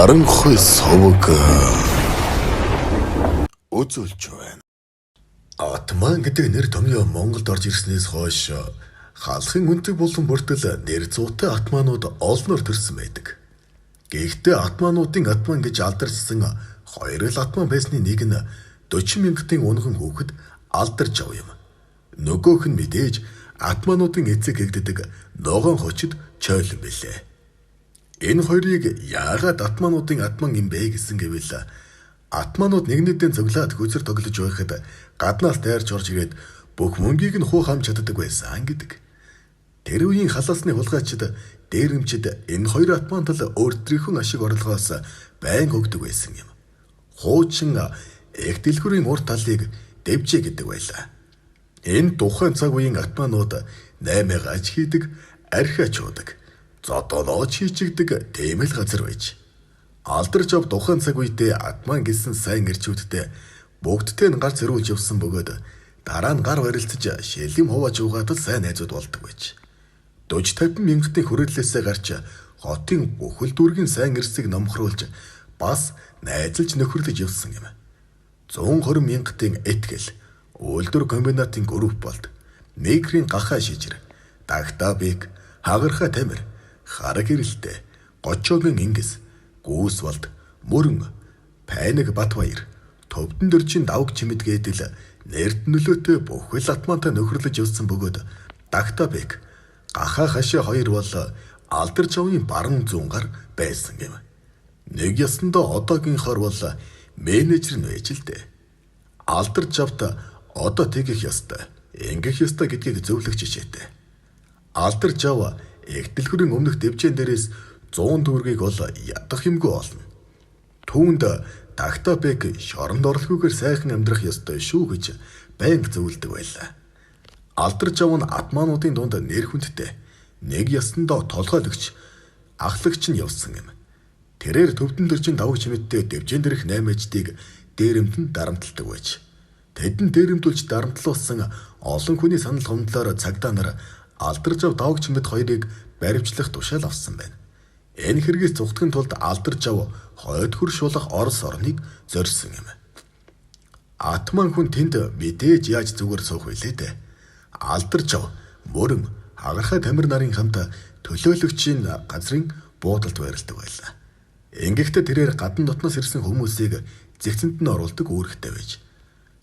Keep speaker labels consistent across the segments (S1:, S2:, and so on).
S1: харанхуй совг үзүүлж байна. Атман гэдэг нэр томьёо Монголд орж ирснээс хойш халахын үндэг болон бүртэл нэр зуутай атманууд олноор төрсөн байдаг. Гэхдээ атмануудын атман гэж алдарчсан хоёр л атман байсны нэг нь 40 мянгатын унган хүүхэд алдарч ав юм. Нөгөөх нь мэдээж атмануудын эцэг гэгддэг ногоон хочид чойлон билээ. Энэ хоёрыг яагаад атмануудын атман юм бэ гэсэн гэвэл атманууд нэгнээдээ цуглаад хөзөр тоглож байхад гаднаас дайрч орж ирээд бүх мөнгийг нь хуу хамж чаддаг байсан гэдэг. Тэр үеийн халаасны хулгайчид дээрэмчид энэ хоёр атмантал өөрсдийнхөө ашиг орлогоос байн өгдөг байсан юм. Хуучин их дэлгүүрийн урт талыг дэвжээ гэдэг байлаа. Энэ тухайн цаг үеийн атманууд 8 аж хийдэг, архиач уудаг, зодолооч хийчигдэг тийм л газар байж. Алдарч ав тухайн цаг үедээ атман гэсэн сайн ирчүүдтэй бүгдтэй нь гар зэрүүлж явсан бөгөөд дараа нь гар барилцаж шилэм хувааж угаад л сайн найзууд болдог байж. 40-50 мянгатын хүрээлэлээсээ гарч хотын бүхэл дүүргийн сайн ирсийг номхруулж бас найзалж нөхөрлөж явсан юм. 120 мянгатын этгэл үйлдвэр комбинатын групп болд. Негрийн гахаа шижир, дагтаа бэг, хагарха тамир, хараг хэрэлтэй, гочоогийн ингис, гүүс болд, мөрөн, пайнаг Батбаяр, төвдөн дөржин давг чимэд гэдэл нэрд нөлөөтэй бүхэл атмантай нөхөрлөж явсан бөгөөд дагтаа бэг, гахаа хашаа хоёр бол алдарч авын баруун зүүн гар байсан юм. Нэг ясандаа одоогийнхоор бол менежер нь байж л дээ. Алдарч авт одоо тэгэх ёстой, ингэх ёстой гэдгийг зөвлөх жишээтэй. Алдарч ав их дэлгүүрийн өмнөх дэвжэн дээрээс 100 төгрөгийг бол ядах юмгүй олно. Түүнд тагтаа бэг шоронд орлоггүйгээр сайхан амьдрах ёстой шүү гэж байнга зөвлөдөг байлаа. Алдарч ав нь атмануудын дунд нэр хүндтэй, нэг ясандаа толгойлогч, ахлагч нь явсан юм. Тэрээр төвдөн дөржин давг чимэттэй дэвжэн дээрх 8 аждыг дээрэмтэн дарамталдаг байж. Тэдэн дээрэмтүүлж дарамтлуулсан олон хүний санал хомдлоор цагдаа нар алдарч ав давг чимэд хоёрыг баривчлах тушаал авсан байна. Энэ хэрэгээс зүгтгэн тулд алдарч ав хойд хөр шулах Орос орныг зорьсон юм. Атман хүн тэнд мэдээж яаж зүгээр суух вүлээ дээ. Алдарч ав мөрөн хагархай тамир нарын хамт төлөөлөгчийн газрын буудалд байрладаг байлаа. Ингэхдээ тэрээр гадна дотноос ирсэн хүмүүсийг зэгцэнд нь оруулдаг үүрэгтэй байж.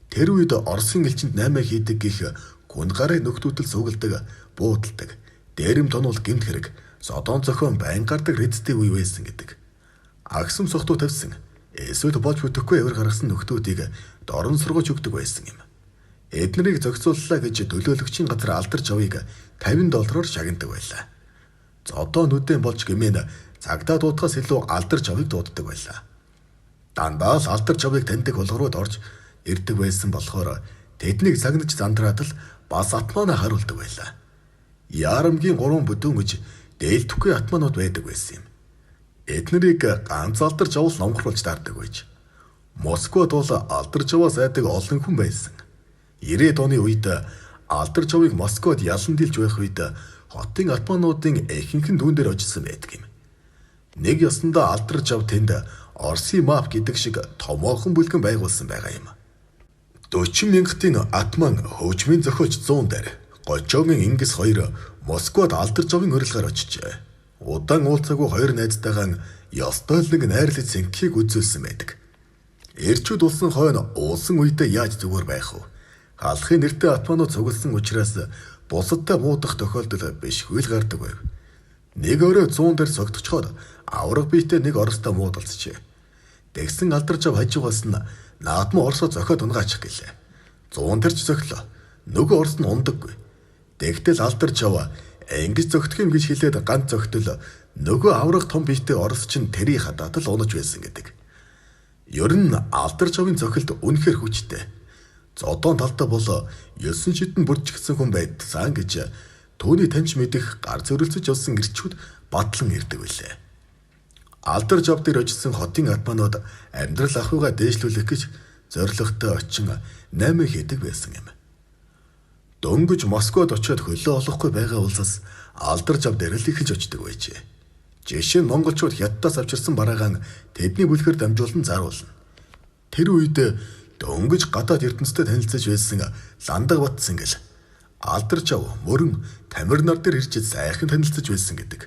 S1: Тэр үед Оросын элчинд 8 хийдэг гих хүн гарыг нөхдүүдэл сугалдаг, буудалдаг, дээрэм тонуул гэмт хэрэг, содон зохион байн гардаг рэдтэй үе байсан гэдэг. Агсам сохтуу тавьсан, эсвэл болж бүтэхгүй явар гаргасан нөхдүүдийг дорн сургаж өгдөг байсан юм. Эднэрийг зохицууллаа гэж төлөөлөгчийн газар алдарч авыг $50 шагнадаг байлаа. Зодоо нүдэн болж гэмээр цагдаа дуудахаас илүү алдарч авыг дууддаг байлаа. Дандаа л алдарч авыг таньдаг болгорууд орж ирдэг байсан болохоор тэднийг сагнаж зандраад л бас атманаа харуулдаг байлаа. Яарамгийн 3 бүдүүн гэж дээлдэхгүй атманууд байдаг байсан юм. Эднэрийг ганц алдарч авал номхруулж даардаг байж. Москвад бол алдарч аваас айдаг олон хүн байсан. 90-ад оны үед алдарч авыг Москвад ялан дийлж байх үед хотын атмануудын ихэнх нь түүн дээр очсон байдаг юм. Нэг ёсондоо алдарч ав тэнд Орсын мап гэдэг шиг томоохон бүлгэн байгуулсан байгаа юм. 40 мянгатын атман хөгжмийн зохиолч 100 дээр гочоогийн ингис хоёр Москвад алдарч авын урилгаар очижээ. Удаан уулзаагүй хоёр найзтайгаан ёстой л нэг найрлаж сэнхийг үзүүлсэн байдаг. Эрчүүд улсын хойно уулсан үедээ яаж зүгээр байх вэ? Халахын нэртэй атманууд цугласан учраас бусадтай муудах тохиолдол бишгүй л гардаг байв. Нэг өрөө 100 дээр согтчиход авраг биетэй нэг оростой муудалцжээ. Тэгсэн алдарч ав хажуугаас нь наадмын орсоо зохиод унгаачих гэлээ. 100 тэрч зохилоо. Нөгөө орс нь ундаггүй. Тэгтэл алдарч ав ингэж зогтох юм гэж хэлээд ганц зогтол нөгөө авраг том биетэй орс чинь тэрий хадаад л унаж байсан гэдэг. Ер нь алдарч авын зохилд үнэхэр хүчтэй. Зодоон талдаа бол 9 шидэн бүржигдсэн хүн байдсан гэж түүний таньж мэдих гар зөрөлцөж явсан ирчүүд батлан ирдэг байлээ. Алдарч ав дээр очсон хотын атманууд амьдрал ахуйгаа дээшлүүлэх гэж зорилготой очин 8 хийдэг байсан юм. Дөнгөж Москвад очиод хөлөө олохгүй байгаа улсаас алдарч ав дээр л ихэж очдөг байжээ. Жишээ нь монголчууд хятадаас авчирсан бараагаан тэдний бүлгээр дамжуулан заруулна. Тэр үед дөнгөж гадаад ертөнцтэй танилцаж байсан Ландаг бат Сэнгэл Алдаржав мөрөн тамир нар дээр ирж сайхан танилцаж байсан гэдэг.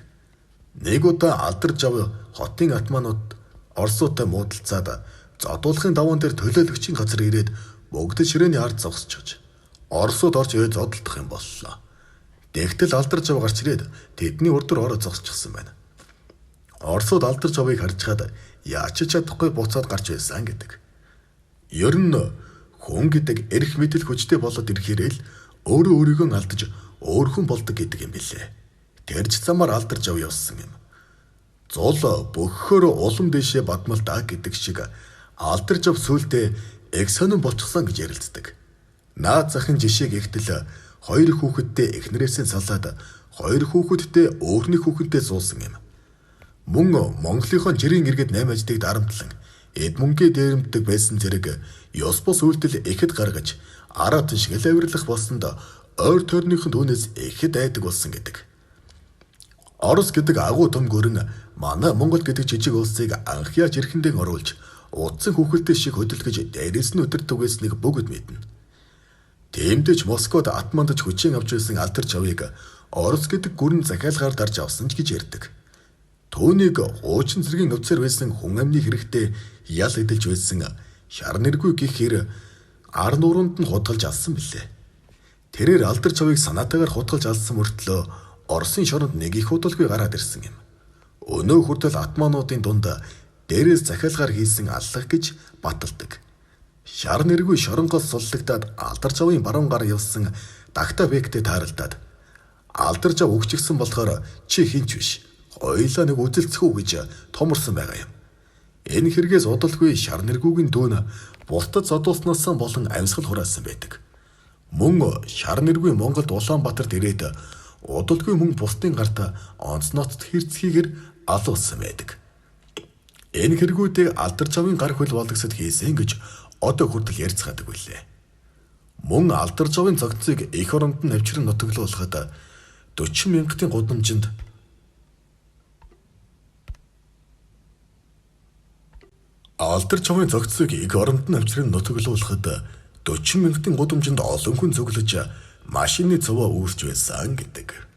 S1: Нэг удаа Алдаржав хотын атманууд Оросуудтай муудалцаад зодуулахын даваан дээр төлөөлөгчийн газар ирээд богд ширээний ард зогсчихж Оросууд орж ирээд зодолдох юм боллоо. Тэгтэл Алдаржав гарч ирээд тэдний урдуур ороо зогсчихсан байна. Оросууд Алдаржавыг харж хаад яач ч чадахгүй буцаад гарч байсан гэдэг. Ер нь хүн гэдэг эрх мэдэл хүчтэй болоод ирэхээр л өөрөө өөрийгөө алдаж өөр хүн болдог гэдэг юм билээ. Тэрж замаар Алдаржав явсан юм. Зул бөхөөр улам дэшээ бадмалдаа гэдэг шиг Алдаржав сүултээ эг сонин болчихсон гэж ярилцдаг. Наад захын жишээг ихтэл хоёр хүүхэдтэй эхнэрээсээ салаад хоёр хүүхэдтэй өөрний хүүхэнтэй суусан юм. Мөн Монголынхон жирийн иргэд 8 аждыг дарамтлан эд мөнгөний дээрэмддэг байсан зэрэг ёс бус үйлдэл ихэд гаргаж арат шиг л авирлах болсонд ойр тойрныхын түүнээс ихэд айдаг болсон гэдэг. Орос гэдэг агуу том гүрэн манай Монгол гэдэг жижиг улсыг анх яаж эрхэндээ оруулж утсан хүүхэлтэй шиг хөдөлгөж дээрээс нь өдөртөг байсныг бүгд мэднэ. Тэмдэж Москвад атмандж хүчийн авч байсан Алдаржавыг Орос гэдэг гүрэн захиалгаар дарж авсан ч гэж ярьдаг. Түүнийг хуучин зэргийн офицер байсан хүн амны хэрэгтэй ял эдэлж байсан шар нэргүй гэхээр ар нуруунд нь худгалж алсан билээ. Тэрээр Алдаржавыг санаатаагаар худгалж алсан мөртлөө Оросын шоронд нэг их худалгүй гараад ирсэн юм. Өнөө хүртэл атмануудын дунд дээрээс захиалгаар хийсэн аллах гэж баталдаг. Шар нэргүй шоронгоос суллагдаад Алдаржавын баруун гар явсан Дагта бектэй тааралдаад Алдаржав өгчгсөн болохоор чи хинч биш. Хоёлаа нэг үзэлцэх үү гэж томорсон байгаа юм. Энэ хэрэгээс удалгүй шар нэргүүгийн дүүн бусдад зодуулснаас болон амьсгал хураасан байдаг. Мөн шар нэргүй Монголд Улаанбаатарт ирээд удалгүй мөн бусдын гарт онцноцт хэрцгийгээр алуулсан байдаг. Энэ хэрэгүүдийг Алдаржавын гар хөл болгосод хийсэн гэж одоо хүртэл ярьцгаадаг байлээ. Мөн Алдаржавын цогцыг эх оронд нь авчран нутаглуулахад 40 мянгатын гудамжинд Алдаржавын цогцыг эх оронд нь авчран нутаглуулахад 40 мянгатын гудамжинд олон хүн цуглаж машины цуваа үүсч байсан гэдэг.